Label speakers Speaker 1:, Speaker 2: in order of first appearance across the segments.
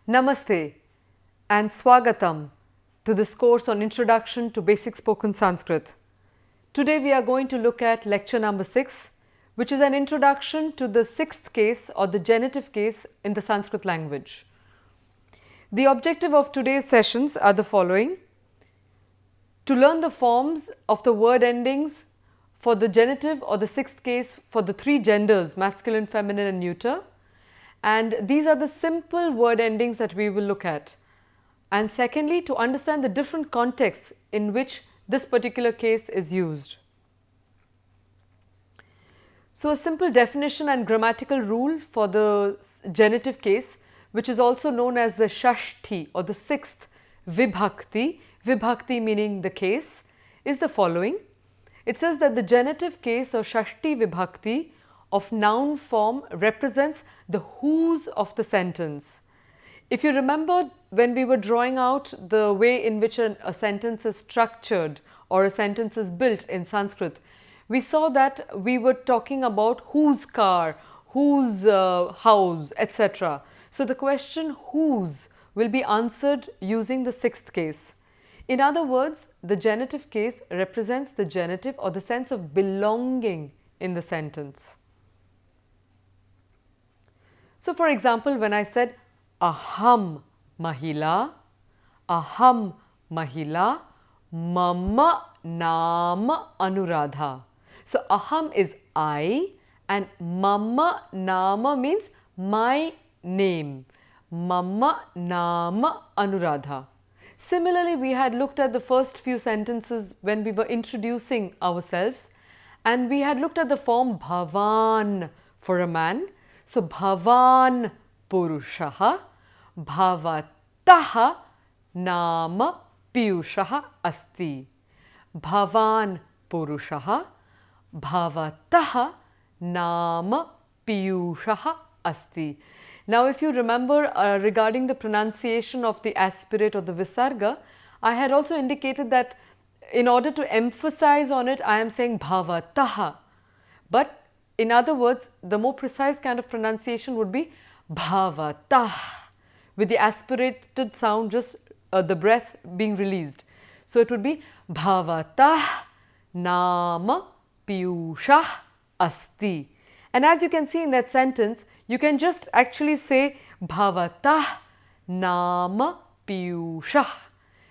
Speaker 1: Namaste and Swagatam to this course on Introduction to Basic Spoken Sanskrit. Today we are going to look at lecture number 6, which is an introduction to the sixth case or the genitive case in the Sanskrit language. The objective of today's sessions are the following: to learn the forms of the word endings for the genitive or the sixth case for the three genders, masculine, feminine and neuter. And these are the simple word endings that we will look at. And secondly, to understand the different contexts in which this particular case is used. So a simple definition and grammatical rule for the genitive case, which is also known as the Shashti or the sixth Vibhakti, Vibhakti meaning the case, is the following. It says that the genitive case or Shashti Vibhakti of noun form represents the whose of the sentence. If you remember when we were drawing out the way in which a sentence is structured or a sentence is built in Sanskrit, we saw that we were talking about whose car, whose house, etc. So the question whose will be answered using the sixth case. In other words, the genitive case represents the genitive or the sense of belonging in the sentence. So for example, when I said aham mahila, mama naam anuradha. So aham is I and mama nama means my name. Mama naam anuradha. Similarly, we had looked at the first few sentences when we were introducing ourselves, and we had looked at the form bhavan for a man. So bhavan purushaha, bhavataha nama piyushaha asti. Bhavan purushaha, bhavataha nama piyushaha asti. Now if you remember regarding the pronunciation of the aspirate or the visarga, I had also indicated that in order to emphasize on it, I am saying bhavataha. But in other words, the more precise kind of pronunciation would be bhavatah, with the aspirated sound, just the breath being released. So it would be bhavatah nama piyushah asti. And as you can see in that sentence, you can just actually say bhavatah nama piyushah.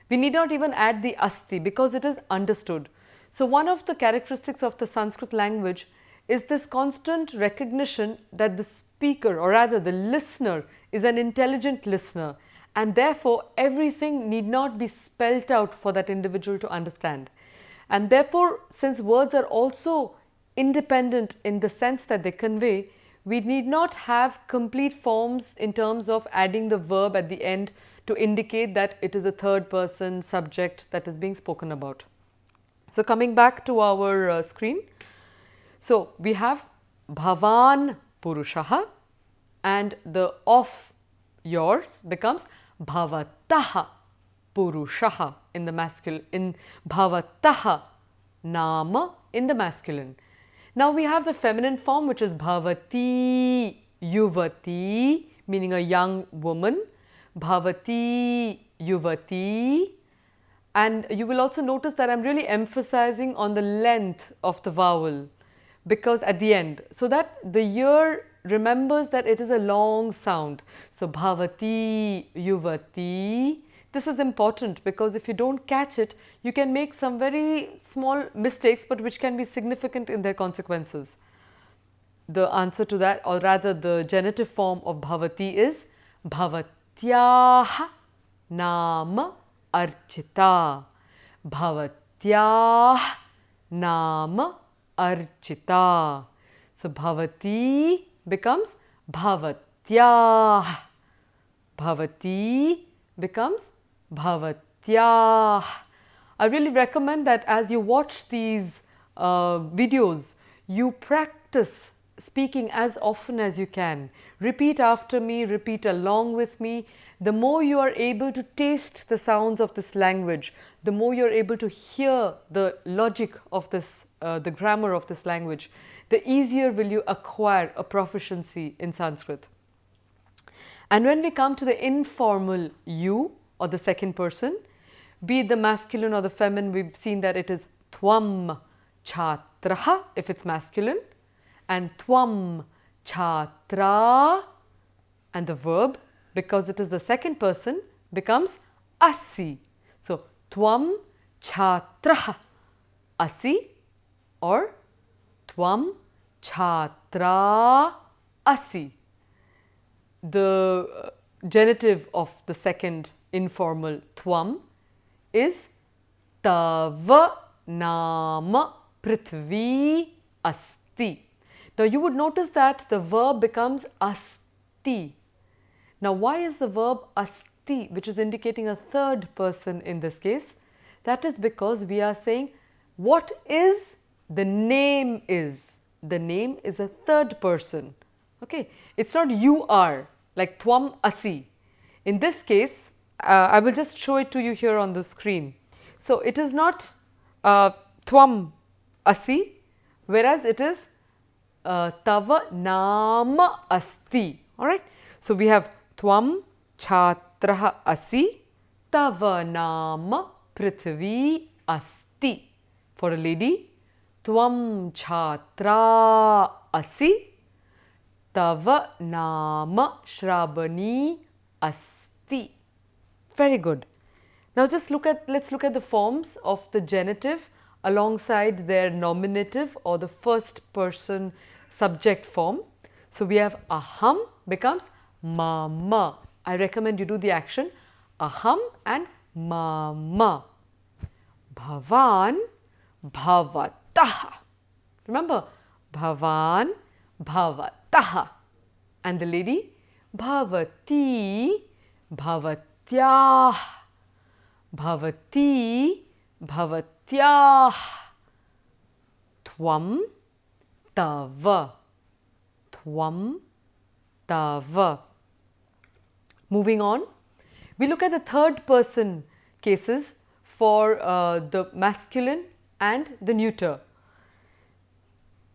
Speaker 1: We need not even add the asti because it is understood. So one of the characteristics of the Sanskrit language is this constant recognition that the speaker, or rather the listener, is an intelligent listener, and therefore everything need not be spelt out for that individual to understand. And therefore, since words are also independent in the sense that they convey, we need not have complete forms in terms of adding the verb at the end to indicate that it is a third person subject that is being spoken about. So coming back to our screen. So we have bhavan purushaha, and the of yours becomes bhavataha purushaha in the masculine, in bhavataha nama in the masculine. Now we have the feminine form, which is bhavati yuvati, meaning a young woman, bhavati yuvati. And you will also notice that I am really emphasizing on the length of the vowel, because at the end, so that the ear remembers that it is a long sound. So bhavati yuvati, this is important because if you don't catch it, you can make some very small mistakes, but which can be significant in their consequences. The answer to that, or rather the genitive form of bhavati, is bhavatyah nama archita. Bhavatyah nama archita. So bhavati becomes bhavatyah. Bhavati becomes bhavatyah. I really recommend that as you watch these videos, you practice speaking as often as you can. Repeat after me, repeat along with me. The more you are able to taste the sounds of this language, the more you are able to hear the logic of this, the grammar of this language, the easier will you acquire a proficiency in Sanskrit. And when we come to the informal you or the second person, be it the masculine or the feminine, we've seen that it is tvam chhatraha if it's masculine, and tvam chhatra, and the verb, because it is the second person, becomes asi. So tvam chhatraha asi or tvam chhatra asi. The genitive of the second informal tvam is tava nama prithvi asti. Now you would notice that the verb becomes asti. Now why is the verb asti, which is indicating a third person in this case? That is because we are saying what is the name is. The name is a third person. Okay, it's not you are like tvam asi. In this case, I will just show it to you here on the screen. So it is not tvam asi, whereas it is tava nama asti. All right. So we have tvam chhatraha asi, tava nama prithvi asti. For a lady, tvam chhatra asi, tava nama shrabani asti. Very good. Now just let's look at the forms of the genitive alongside their nominative or the first person subject form. So we have aham becomes mama. I recommend you do the action aham and mama. Bhavan bhavatah. Remember, bhavan bhavatah. And the lady, bhavati bhavatyah. Bhavati bhavatyah. Tvam tava. Tvam tava. Moving on, we look at the third person cases for the masculine and the neuter.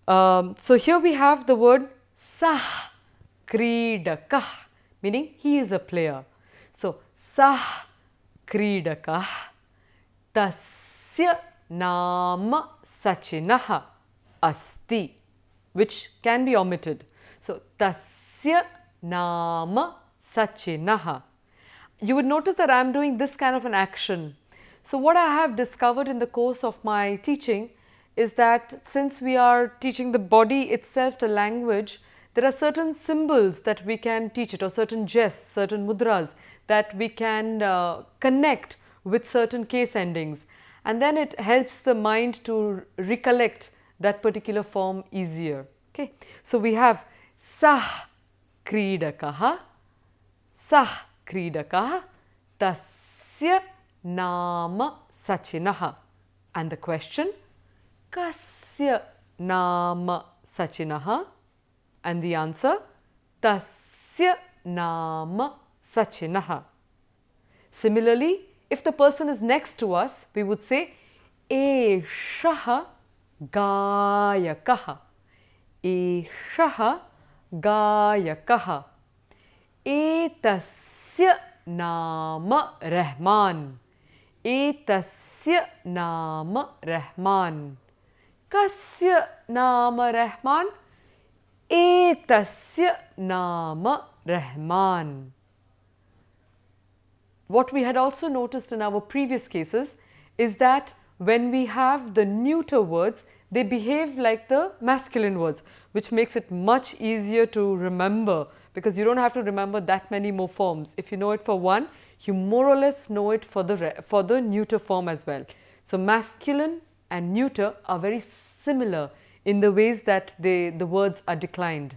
Speaker 1: So here we have the word sah kridakah, meaning he is a player. So sah kridakah tasya nama sachinah asti, which can be omitted. So tasya nama sachinah. You would notice that I am doing this kind of an action. So what I have discovered in the course of my teaching is that since we are teaching the body itself the language, there are certain symbols that we can teach it, or certain jests, certain mudras that we can connect with certain case endings, and then it helps the mind to recollect that particular form easier. Okay, so we have sah kridakah, sah kridakah tasya nama sachinah, and the question kasya nama sachinah, and the answer tasya nama sachinah. Similarly, if the person is next to us, we would say eshah gayakah, eshah gayakah, etasya nama rahman, etasya nama rahman. Kasya nama rahman, etasya nama rahman. What we had also noticed in our previous cases is that when we have the neuter words, they behave like the masculine words, which makes it much easier to remember, because you don't have to remember that many more forms. If you know it for one, you more or less know it for the neuter form as well. So masculine and neuter are very similar in the ways that the words are declined.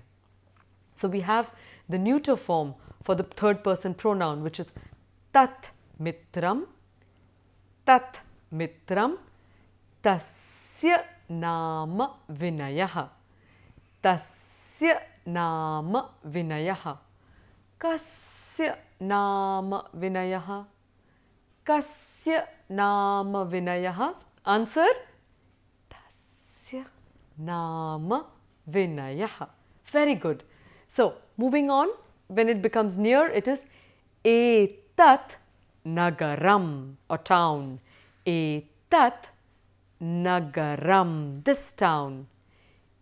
Speaker 1: So we have the neuter form for the third person pronoun, which is tat mitram, tasya nama vinayah, tasya nama vinayah, kasya nama vinayah, kasya nama vinayah. Answer tasya nama vinayah. Very good. So moving on, when it becomes near, it is etat nagaram, or town. Etat nagaram, this town.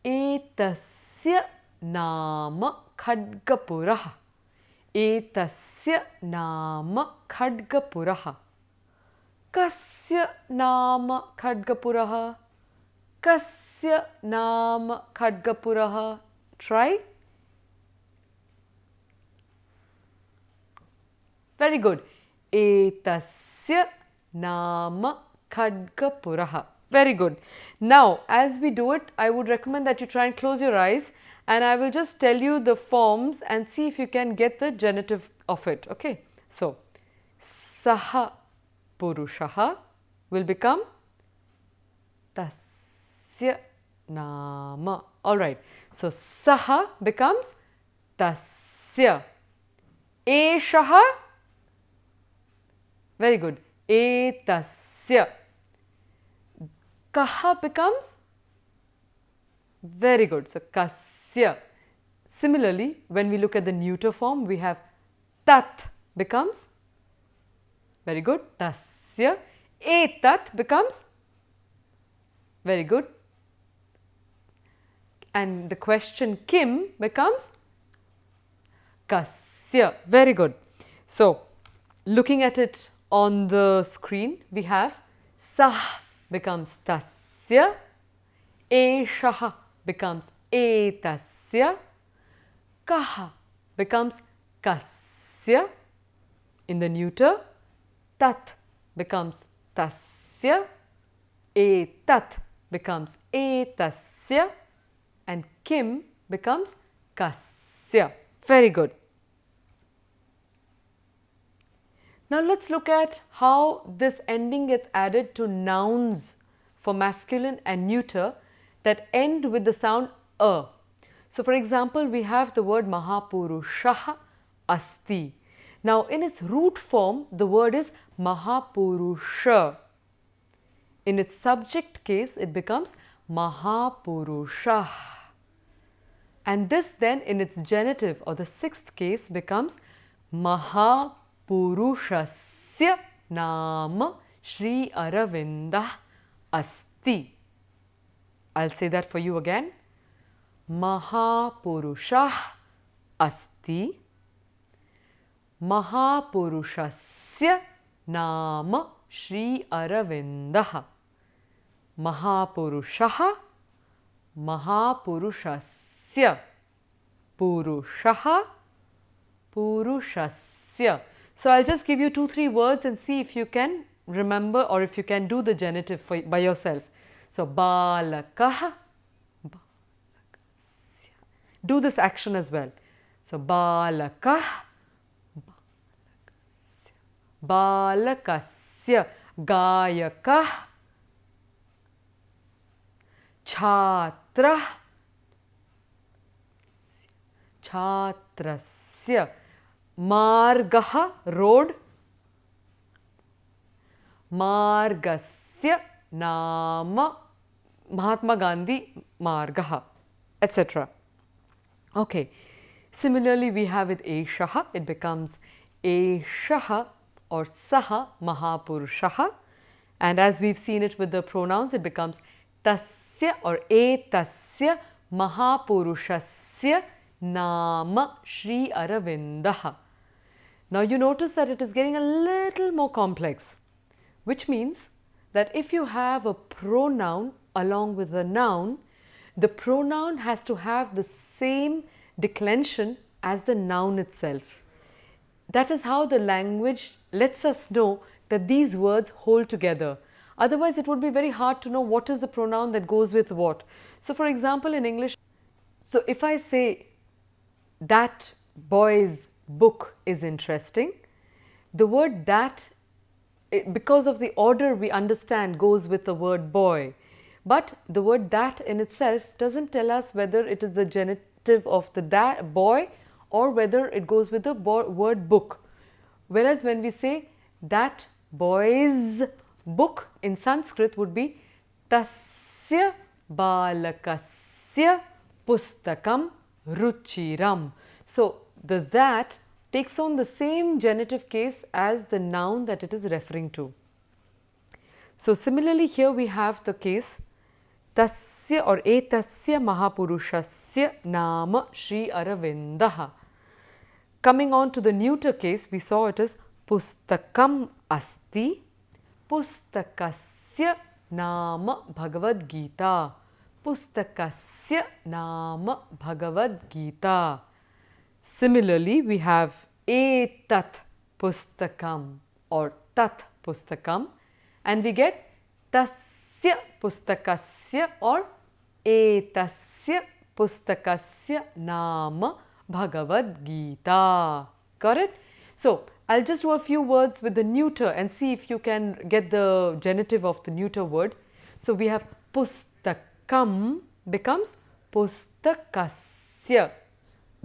Speaker 1: Etasya nama khadgapurah. Etasya nama khadgapurah. Kasya nama khadgapurah. Kasya nama khadgapurah. Try. Very good. Etasya nama khadgapurah. Very good. Now, as we do it, I would recommend that you try and close your eyes, and I will just tell you the forms and see if you can get the genitive of it. Okay. So, saha purushaha will become tasya nama. Alright. So, saha becomes tasya. Eshaha. Very good. Etasya. Kaha becomes, very good, so kasya. Similarly, when we look at the neuter form, we have tat becomes, very good, tasya. Etat becomes, very good, and the question kim becomes kasya. Very good. So, looking at it on the screen, we have sah becomes tasya, eshaha becomes etasya, kaha becomes kasya. In the neuter, tat becomes tasya, etat becomes etasya, and kim becomes kasya. Very good. Now let's look at how this ending gets added to nouns for masculine and neuter that end with the sound a. So for example, we have the word Mahapurushaha asti. Now in its root form, the word is Mahapurusha. In its subject case, it becomes Mahapurushah. And this then in its genitive or the sixth case becomes Mahapurushasya nama Shri Aravindah asti. I'll say that for you again. Mahapurushah asti. Mahapurushasya nama Shri Aravindah. Mahapurushaha, Mahapurushasya, Purushaha, Purushasya. So I'll just give you 2-3 words and see if you can remember or if you can do the genitive by yourself. So balakah, do this action as well. So balakah, balakasya, gayakah, chhatra, chhatrasya, margah, road, margasya nama Mahatma Gandhi margah, etc. Okay. Similarly, we have with eshaha, it becomes eshaha or saha Mahapurushaha, and as we've seen it with the pronouns, it becomes tasya or etasya Mahapurushasya nama Shri Aravindah. Now you notice that it is getting a little more complex, which means that if you have a pronoun along with a noun, the pronoun has to have the same declension as the noun itself. That is how the language lets us know that these words hold together. Otherwise, it would be very hard to know what is the pronoun that goes with what. So, for example, in English, so if I say that boy's book is interesting, the word that, because of the order we understand, goes with the word boy. But the word that in itself doesn't tell us whether it is the genitive of the boy or whether it goes with the word book. Whereas when we say that boy's book in Sanskrit would be tasya balakasya pustakam ruchiram. So the that takes on the same genitive case as the noun that it is referring to. So similarly here we have the case tasya or etasya mahapurushasya nama Shri Aravindaha. Coming on to the neuter case, we saw it as pustakam asti, pustakasya nama Bhagavad Gita, pustakasya nama Bhagavad Gita. Similarly, we have etat pustakam or tat pustakam, and we get tasya pustakasya or etasya pustakasya nama Bhagavad Gita. Got it? So, I'll just do a few words with the neuter and see if you can get the genitive of the neuter word. So, we have pustakam becomes pustakasya.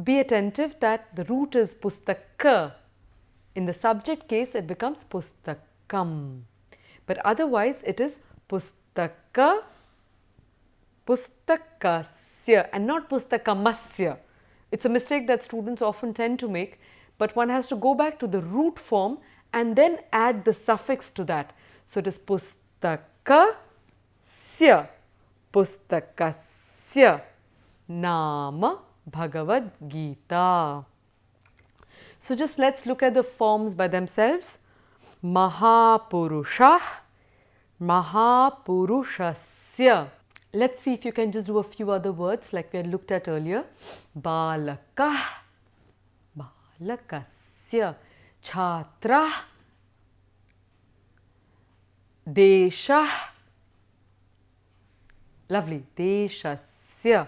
Speaker 1: Be attentive that the root is pustaka. In the subject case, it becomes pustakam. But otherwise, it is pustaka, pustakasya and not pustakamasya. It's a mistake that students often tend to make, but one has to go back to the root form and then add the suffix to that. So, it is pustakasya, pustakasya nama Bhagavad Gita. So, just let's look at the forms by themselves. Mahapurusha, Mahapurushasya. Let's see if you can just do a few other words like we had looked at earlier. Balakah, Balakasya, Chhatra, Desha, lovely, Deshasya.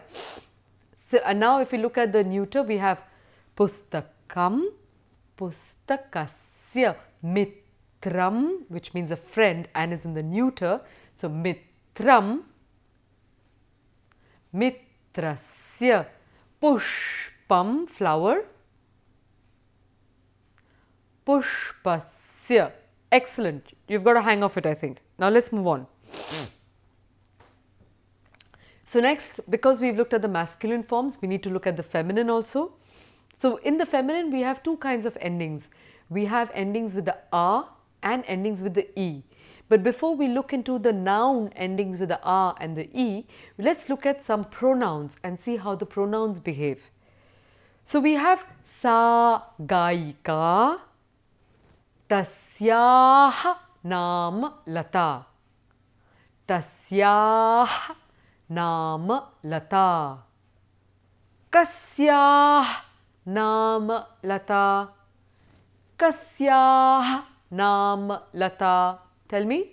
Speaker 1: So, and now if you look at the neuter, we have Pustakam, Pustakasya, Mitram, which means a friend and is in the neuter. So, Mitram, Mitrasya, Pushpam, flower, Pushpasya. Excellent. You've got a hang of it, I think. Now, let's move on. So, next, because we've looked at the masculine forms, we need to look at the feminine also. So, in the feminine, we have two kinds of endings. We have endings with the A and endings with the E. But before we look into the noun endings with the A and the E, let's look at some pronouns and see how the pronouns behave. So, we have Sa Gaika, Tasyaha Nam Lata, Tasyaha Nam Lata, Kasyah Nam Lata, Kasyah Nam Lata. Tell me.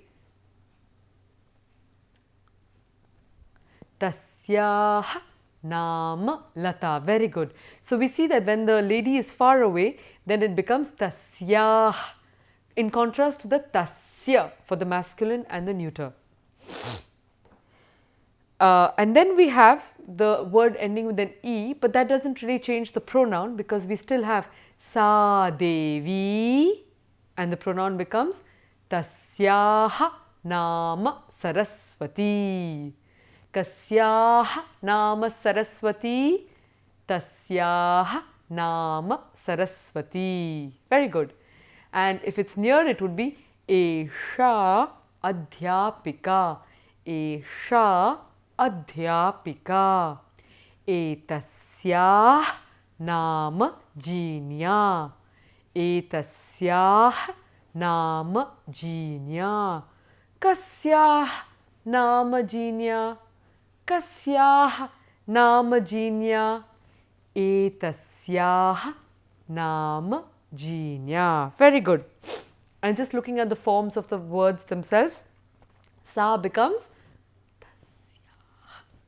Speaker 1: Tasyah Nam Lata. Very good. So, we see that when the lady is far away, then it becomes Tasyah, in contrast to the Tasya for the masculine and the neuter. And then we have the word ending with an E, but that does not really change the pronoun because we still have Sa Devi and the pronoun becomes Tasyaha Nama Saraswati. Kasyaha Nama Saraswati, Tasyaha Nama Saraswati. Very good. And if it's near, it would be Esha Adhyapika, Esha Adhyapika, Etasyah Nama Jinya, Etasyah Nama Jinya, Kasyah Nama Jinya, Kasyah Nama Jinya, Etasyah Nama Jinya. Very good. And just looking at the forms of the words themselves, Sa becomes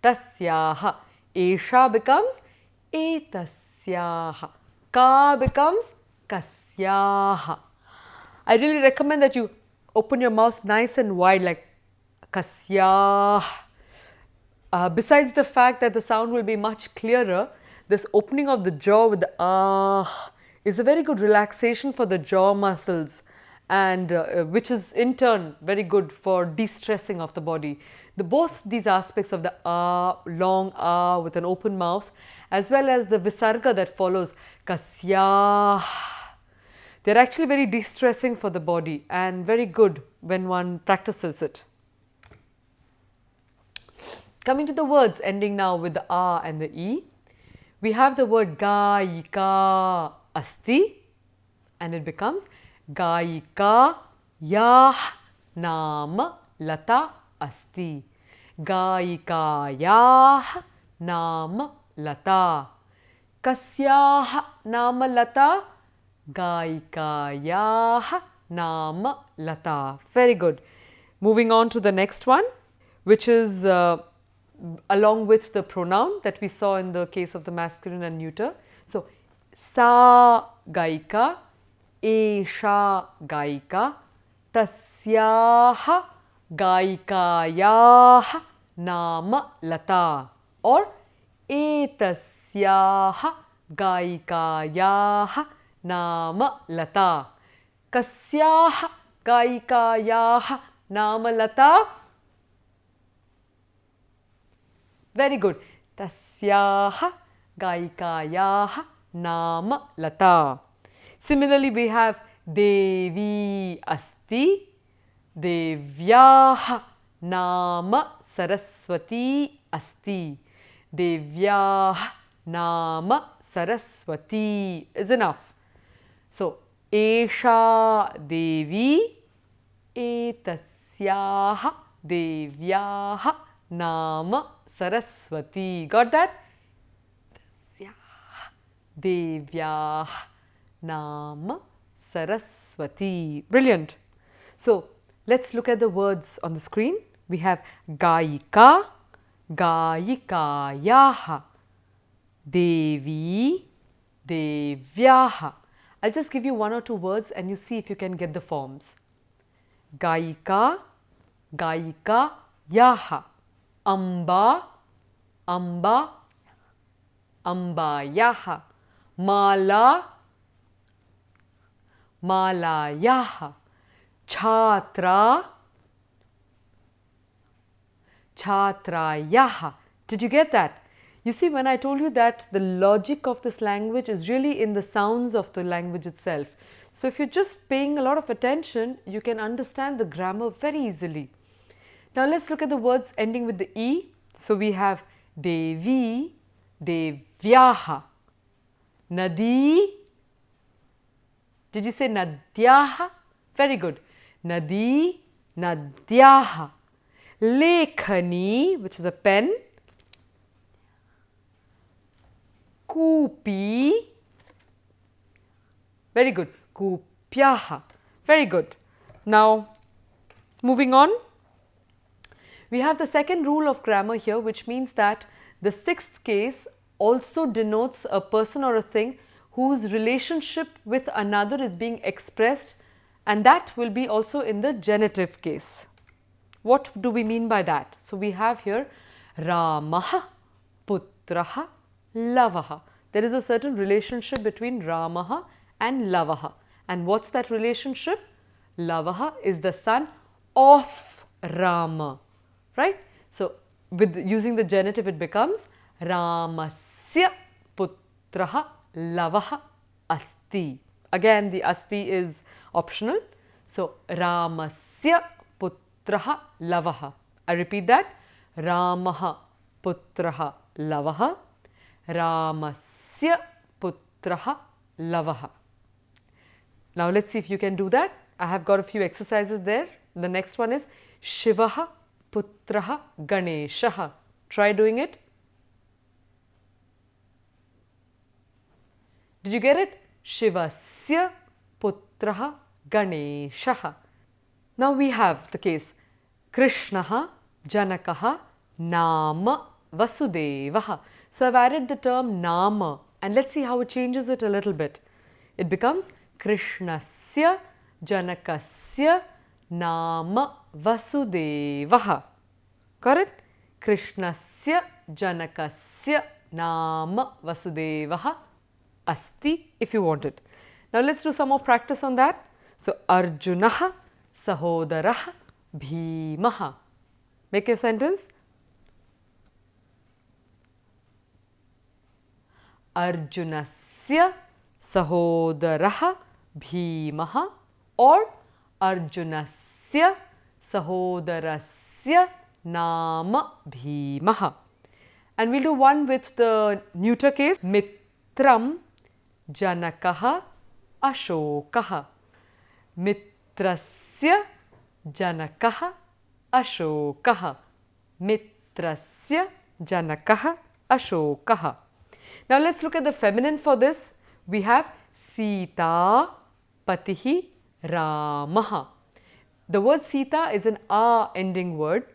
Speaker 1: Tasyaha, Esha becomes Etasyaha, Ka becomes Kasyaha. I really recommend that you open your mouth nice and wide like Kasyah. Besides the fact that the sound will be much clearer, this opening of the jaw with the is a very good relaxation for the jaw muscles, and which is in turn very good for de-stressing of the body. Both these aspects of the long with an open mouth, as well as the visarga that follows, Kasyah. They're actually very de-stressing for the body and very good when one practices it. Coming to the words ending now with the A and the E, we have the word Gayika Asti and it becomes Gayika Yah Nama Lata Asti. Gayika Yah Nama Lata. Kasyah Nama Lata. Gayikayah Nama Lata. Very good. Moving on to the next one, which is along with the pronoun that we saw in the case of the masculine and neuter. So, Sa Gaika, Esha Gaika, Tasyah Gaikayah Nama Lata, or Etasyah Gaikayah Nama Lata. Kasyah Gaikayah Nama Lata. Very good. Tasyah Gaikayah Nama Lata. Similarly, we have Devi Asti, Devyah Nama Saraswati Asti. Devyah Nama Saraswati is enough. So, Esha Devi, Etasyah Devyah Nama Saraswati. Got that? Tasyah Devyah Nama Saraswati. Brilliant. So, let's look at the words on the screen. We have Gayika, Gayikayah, Devi, Devyaha. I'll just give you one or two words and you see if you can get the forms. Gayika, Gayika, Yaha. Amba, Amba, Ambayaha. Mala, Malayaha. Chhatra, Chhatrayaha. Did you get that? You see, when I told you that the logic of this language is really in the sounds of the language itself. So, if you're just paying a lot of attention, you can understand the grammar very easily. Now, let's look at the words ending with the E. So, we have Devi, Devyaha, Nadi. Did you say Nadyaha? Very good. Nadi, Nadyaha. Lekhani, which is a pen. Kupi. Very good. Kupyaha. Very good. Now, moving on. We have the second rule of grammar here, which means that the sixth case also denotes a person or a thing whose relationship with another is being expressed, and that will be also in the genitive case. What do we mean by that? So, we have here Ramaha, Putraha, Lavaha. There is a certain relationship between Ramaha and Lavaha. And what's that relationship? Lavaha is the son of Rama, right? So, with using the genitive, it becomes Ramasya Putraha Lavaha Asti. Again, the Asti is optional. So, Ramasya Putraha Lavaha. I repeat that. Ramaha Putraha Lavaha. Ramasya Putraha Lavaha. Now, let's see if you can do that. I have got a few exercises there. The next one is Shivaha Putraha Ganeshaha. Try doing it. Did you get it? Shivasya Putraha Ganeshaha. Now, we have the case Krishnaha Janakaha Nama Vasudevaha. So, I have added the term Nama and let's see how it changes it a little bit. It becomes Krishnasya Janakasya Nama Vasudevaha. Got it? Krishnasya Janakasya Nama Vasudevaha Asti if you want it. Now, let's do some more practice on that. So, Arjunaha Sahodaraha Bhimaha. Make your sentence. Arjunasya sahodaraha bhimaha, or Arjunasya sahodarasya nama bhimaha. And we'll do one with the neuter case. Mitram janakaha ashokaha. Mitrasya janakaha ashokaha. Mitrasya janakaha ashokaha. Now let's look at the feminine for this. We have Sita patihi Ramaha. The word Sita is an A ending word.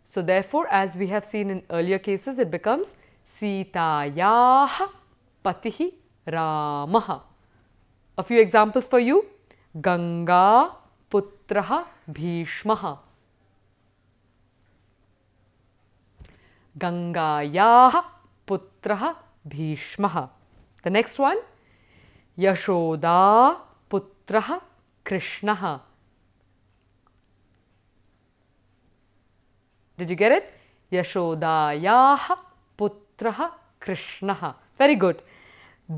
Speaker 1: So therefore, as we have seen in earlier cases, it becomes Sitayaha patihi Ramaha. A few examples for you. Ganga putraha Bhishmaha. Gangayaha putraha Bhishmaha. The next one, Yashoda putraha Krishnaha. Did you get it? Yashodayaha putraha Krishnaha. Very good.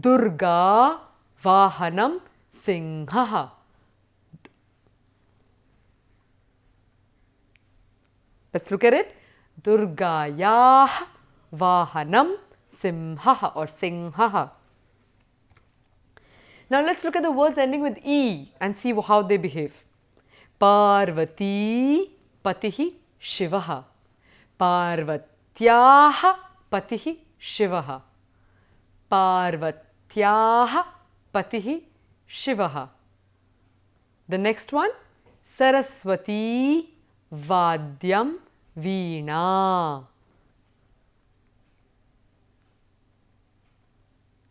Speaker 1: Durga vahanam Singhaha. Let's look at it. Durgayaha vahanam Simhaha or Singhaha. Now let's look at the words ending with E and see how they behave. Parvati patihi Shivaha. Parvatyaha patihi Shivaha. Parvatyaha patihi Shivaha. The next one, Saraswati vadyam veena.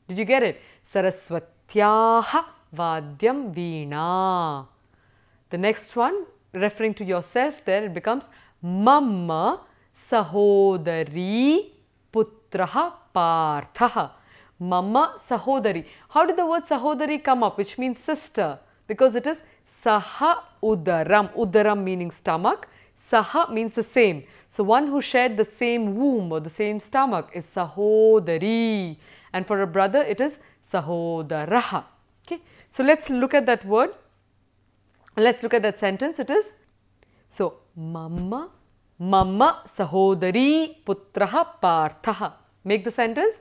Speaker 1: Did you get it? Saraswatyaha vadyam veena. The next one, referring to yourself there, it becomes Mamma sahodari putraha parthaha. Mamma sahodari. How did the word sahodari come up, which means sister? Because it is saha udaram. Udaram meaning stomach. Saha means the same. So one who shared the same womb or the same stomach is sahodari. And for a brother it is sahodaraha. Okay. So let's look at that word. Let's look at that sentence. It is, so Mamma sahodari putraha parthaha. Make the sentence.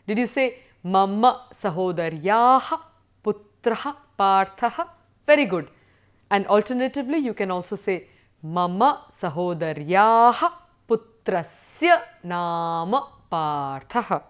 Speaker 1: Did you say Mamma sahodaryaha putraha parthaha? Very good. And alternatively, you can also say Mamma sahodaryaha putrasya nama parthaha.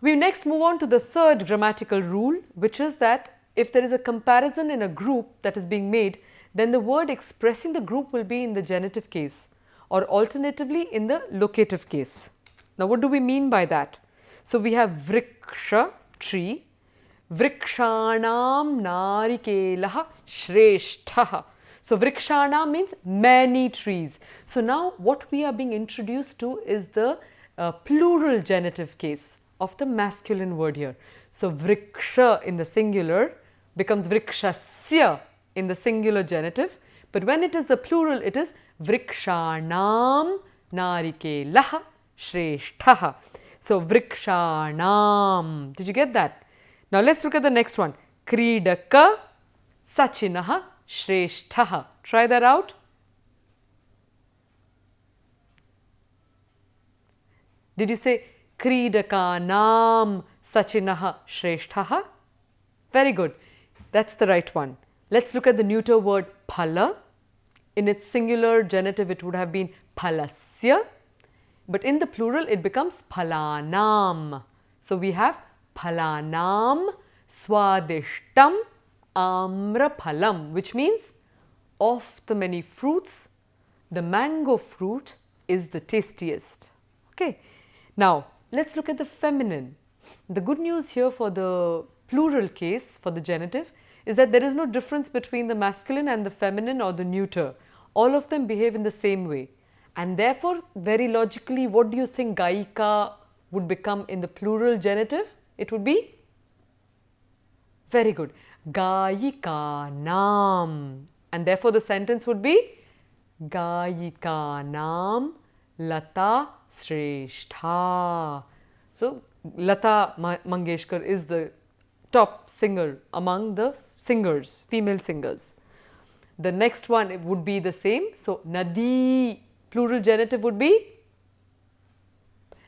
Speaker 1: We next move on to the third grammatical rule, which is that if there is a comparison in a group that is being made, then the word expressing the group will be in the genitive case, or alternatively in the locative case. Now what do we mean by that? So we have vriksha, tree, vrikshanam narikelaha shreshtaha. So vrikshana means many trees. So now what we are being introduced to is the plural genitive case of the masculine word here. So vriksha in the singular becomes vrikshasya in the singular genitive, but when it is the plural, it is vrikshanam narikelaha shreshtaha. So vrikshanam. Did you get that? Now let's look at the next one. Kridaka sachinaha shreshtaha. Try that out. Did you say Kridakanam sachinaha shreshtaha? Very good. That's the right one. Let's look at the neuter word phala. In its singular genitive, it would have been phalasya. But in the plural, it becomes phalanam. So we have phalanam swadishtam amraphalam, which means of the many fruits, the mango fruit is the tastiest. Okay. Now, let's look at the feminine. The good news here for the plural case, for the genitive, is that there is no difference between the masculine and the feminine or the neuter. All of them behave in the same way. And therefore, very logically, what do you think Gaika would become in the plural genitive? It would be? Very good. Gayikanam. And therefore, the sentence would be Gayikanam Lata Shrestha. So Lata Mangeshkar is the top singer among the singers, female singers. The next one it would be the same. So Nadi, plural genitive would be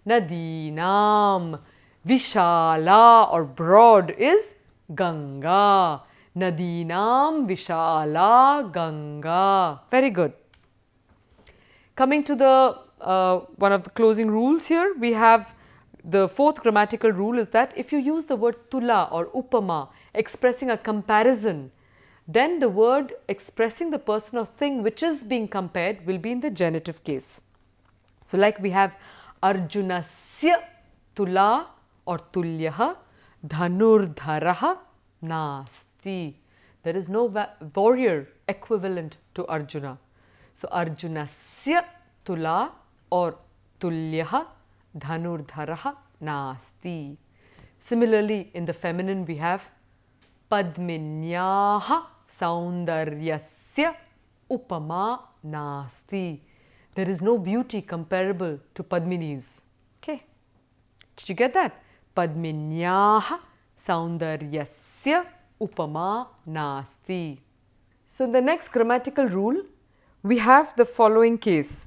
Speaker 1: Nadinam. Vishala or broad is Ganga. Nadinam Vishala Ganga. Very good. Coming to the one of the closing rules here, we have the fourth grammatical rule is that if you use the word tula or upama expressing a comparison, then the word expressing the person or thing which is being compared will be in the genitive case. So like we have Arjunasya tula or tulyaha dhanurdharaha nasti. There is no warrior equivalent to Arjuna. So Arjunasya tula or tulyaha dhanurdharaha nasti. Similarly, in the feminine we have Padminyaha saundaryasya upama nasti. There is no beauty comparable to Padmini's. Okay. Did you get that? Padminyaha saundaryasya upama nasti. So in the next grammatical rule, we have the following case.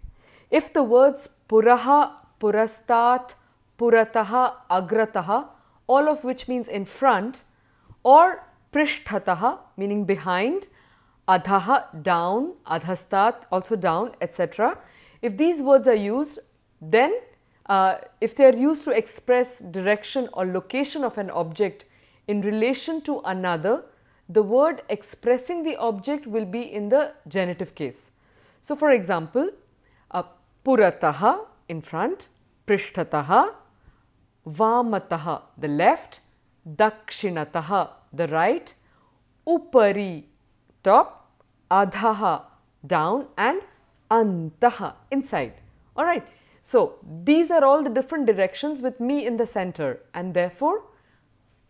Speaker 1: If the words puraha, purastat, purataha, agrataha, all of which means in front, or prishtataha meaning behind, adhaha down, adhastat also down, etc. If these words are used, then if they are used to express direction or location of an object in relation to another, the word expressing the object will be in the genitive case. So for example, purataha in front, prishtataha, vamataha the left, dakshinataha the right, upari top, adhaha down, and antaha inside. Alright, so these are all the different directions with me in the center, and therefore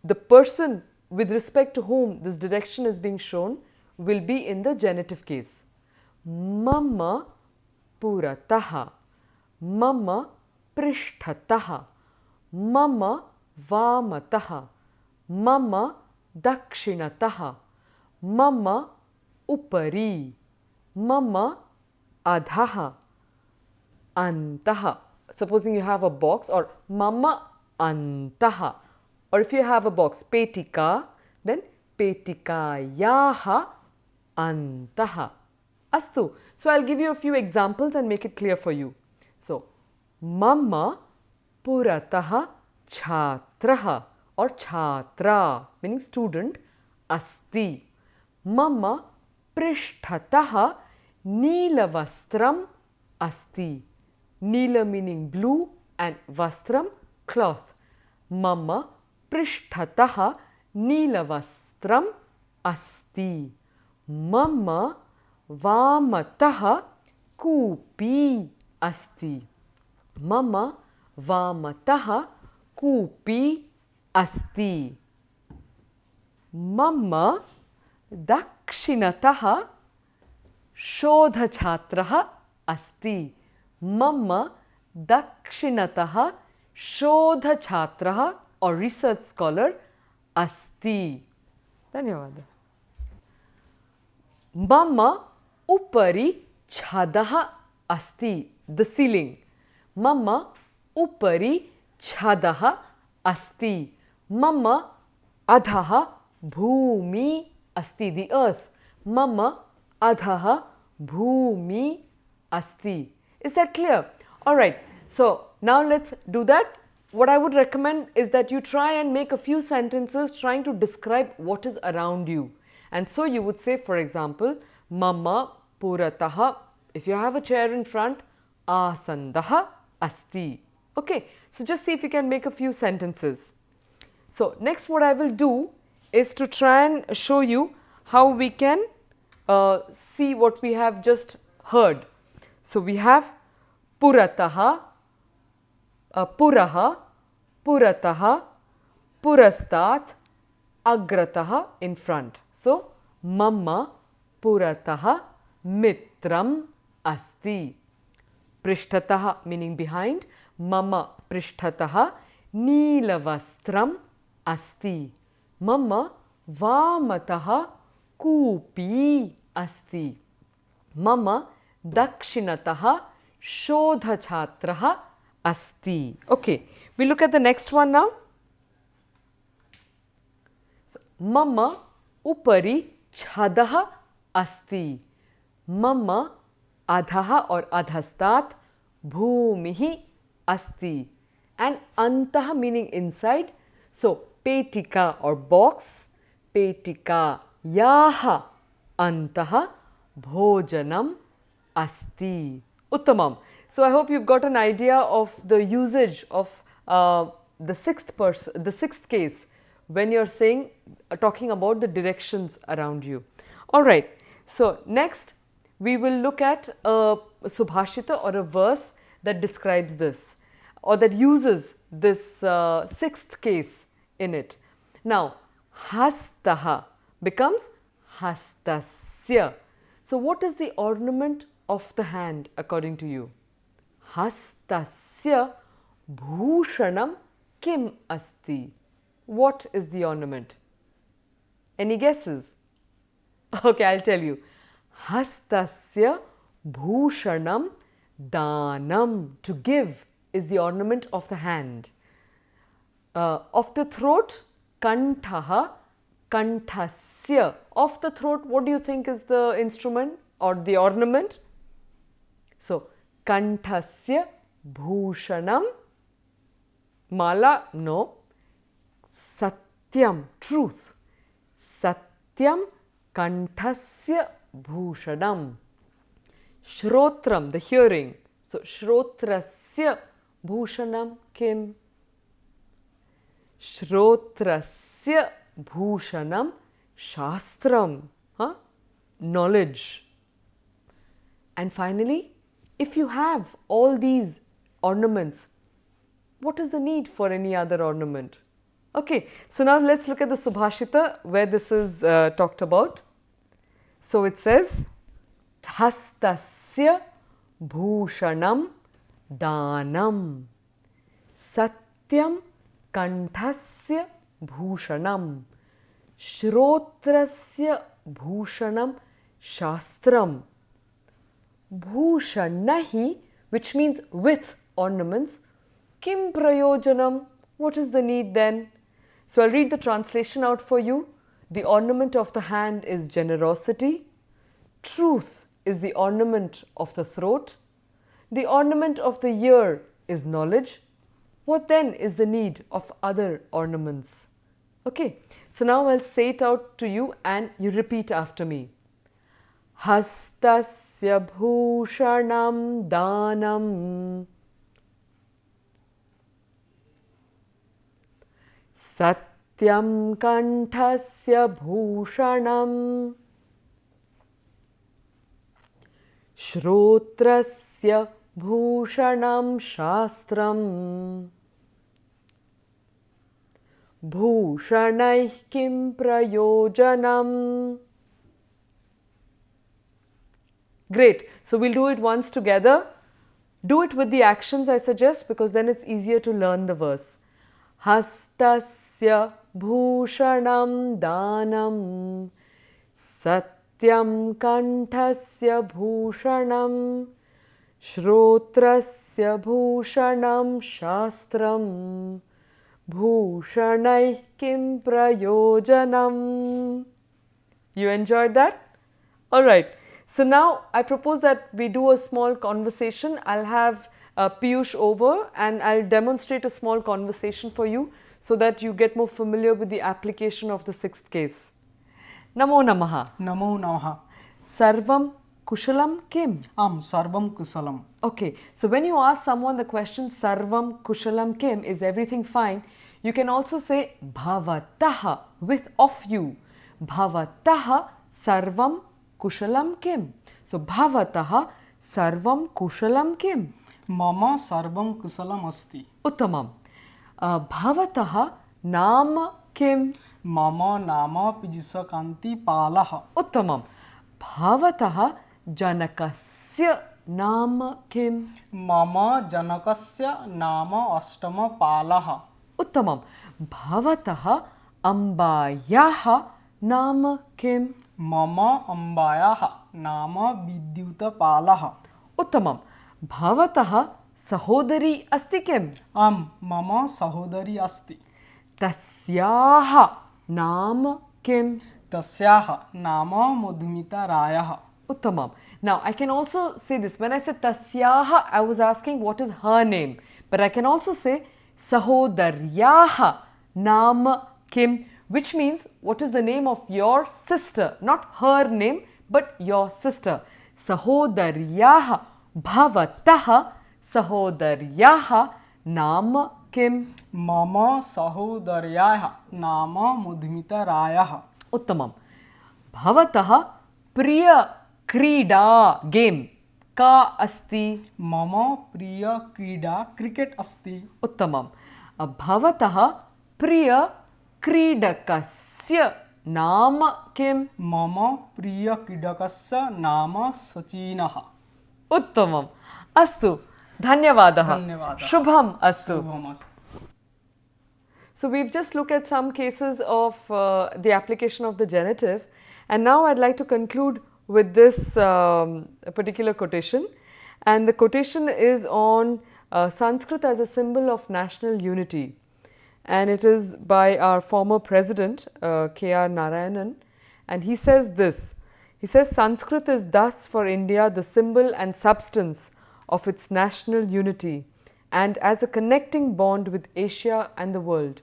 Speaker 1: the person with respect to whom this direction is being shown will be in the genitive case. Mama purataha, mama prishtataha, mama vamataha, mama dakshinataha, mama upari, mama adhaha, antaha. Supposing you have a box, or mama antaha, or if you have a box petika, then petikayaha antaha. Astu. So I'll give you a few examples and make it clear for you. So mama purataha chhatraha or chhatra meaning student asti. Mama prishtataha neelavastram asti. Neela meaning blue and vastram cloth. Mama prishtataha neelavastram asti. Mama vamataha koopi asti. Mama vamataha koopi asti. Mama dakshinataha shodhachatraha asti. Mama dakshinataha shodhachatraha or research scholar asti. Dhanyawad. Mama upari chhadaha asti. The ceiling. Mama upari chhadaha asti. Mama adhaha bhumi asti. The earth. Mama adhaha bhumi asti. Is that clear? Alright. So now let's do that. What I would recommend is that you try and make a few sentences trying to describe what is around you. And so you would say, for example, mama purataha. If you have a chair in front, asandaha asti. Okay, so just see if you can make a few sentences. So next what I will do is to try and show you how we can see what we have just heard. So we have purataha, puraha, purataha, purastat, agrataha in front. So mama purataha mitram asti. Prishtataha meaning behind. Mama prishtataha neelavastram asti. Mama vamataha koopi asti. Mama dakshinataha shodhachatraha asti. Okay, we look at the next one now. So, Mama upari chhadaha asti. Mama adhaha or adhastat bhumihi asti. And antaha meaning inside. So, petika or box. Petika yaha antaha bhojanam asti. Uttamam. So, I hope you've got an idea of the usage of the sixth case when you're saying, talking about the directions around you. Alright, so next we will look at a subhashita or a verse that describes this or that uses this sixth case in it. Now, hastaha becomes hastasya. So, what is the ornament of the hand according to you? Hastasya bhushanam kim asti. What is the ornament? Any guesses? Okay, I'll tell you. Hastasya bhushanam danam. To give is the ornament of the hand. Of the throat, kantaha kanthasya. Of the throat, what do you think is the instrument or the ornament? So, kanthasya bhushanam. Mala, no. Satyam, truth. Satyam kanthasya bhushanam. Shrotram, the hearing. So, shrotrasya bhushanam kim? Shrotrasya bhushanam shastram. Knowledge. And finally, if you have all these ornaments, what is the need for any other ornament? Okay, so now let's look at the Subhashita where this is talked about. So it says, Hastasya bhushanam danam satyam kanthasya bhushanam shrotrasya bhushanam shastram bhushanahi, which means with ornaments. Kim prayojanam, what is the need then? So I'll read the translation out for you. The ornament of the hand is generosity. Truth is the ornament of the throat. The ornament of the ear is knowledge. What then is the need of other ornaments? Okay, so now I'll say it out to you and you repeat after me. Hastasya bhushanam danam satyam kanthasya bhushanam shrotrasya bhushanam shastram bhushanai kim prayojanam. Great. So we'll do it once together. Do it with the actions I suggest because then it's easier to learn the verse. Hastasya bhushanam danam satyam kanthasya bhushanam shrotrasya bhushanam shastram bhushanai kim prayojanam. You enjoyed that? Alright. So now I propose that we do a small conversation. I'll have Piyush over and I'll demonstrate a small conversation for you so that you get more familiar with the application of the sixth case. Namo Namaha.
Speaker 2: Namo Namaha.
Speaker 1: Sarvam Kushalam Kim?
Speaker 2: Sarvam Kusalam.
Speaker 1: Okay, so when you ask someone the question Sarvam Kushalam Kim, is everything fine? You can also say Bhavataha, with of you. Bhavataha Sarvam Kushalam Kim. So Bhavataha Sarvam Kushalam Kim.
Speaker 2: Mama Sarvam Kusalam Asti.
Speaker 1: Uttamam. Bhavataha Nama Kim.
Speaker 2: Mama Nama Pijusakanti Palaha.
Speaker 1: Uttamam. Bhavataha Janakasya नाम किम्?
Speaker 2: मम जनकस्य नाम अष्टमपालः।
Speaker 1: उत्तमं। भवतः अम्बायाः नाम किम्?
Speaker 2: मम अम्बायाः नाम विद्युत्पालः।
Speaker 1: उत्तमं। भवतः सहोदरी अस्ति किम्?
Speaker 2: आम्, मम सहोदरी अस्ति।
Speaker 1: तस्याः नाम किम्?
Speaker 2: तस्याः नाम Madhumita रायः।
Speaker 1: Uttamam. Now I can also say this. When I said tasyaha, I was asking what is her name. But I can also say sahodaryaha naam kim, which means what is the name of your sister. Not her name, but your sister. Sahodaryaha bhavataha sahodaryaha naam kim.
Speaker 2: मम सहोदर्याः नाम मधुमिता रायः।
Speaker 1: उत्तमं। भवतः प्रिय क्रीडा game का अस्ति?
Speaker 2: मम प्रिय क्रीडा क्रिकेट अस्ति।
Speaker 1: उत्तमं। भवतः प्रिय क्रीडकस्य नाम किम्?
Speaker 2: मम प्रिय क्रीडकस्य नाम सचिनः।
Speaker 1: उत्तमम्। अस्तु, धन्यवादः।
Speaker 2: धन्यवादः।
Speaker 1: शुभम् अस्तु।
Speaker 2: शुभमस्तु।
Speaker 1: So we've just looked at some cases of the application of the genitive, and now I'd like to conclude with this particular quotation, and the quotation is on Sanskrit as a symbol of national unity, and it is by our former president K.R. Narayanan, and he says this. He says, Sanskrit is thus for India the symbol and substance of its national unity and as a connecting bond with Asia and the world.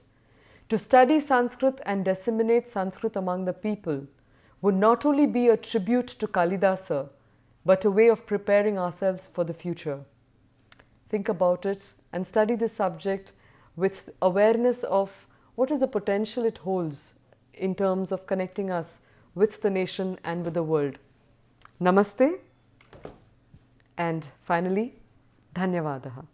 Speaker 1: To study Sanskrit and disseminate Sanskrit among the people would not only be a tribute to Kalidasa, but a way of preparing ourselves for the future. Think about it and study this subject with awareness of what is the potential it holds in terms of connecting us with the nation and with the world. Namaste, and finally, Dhanyavadaha.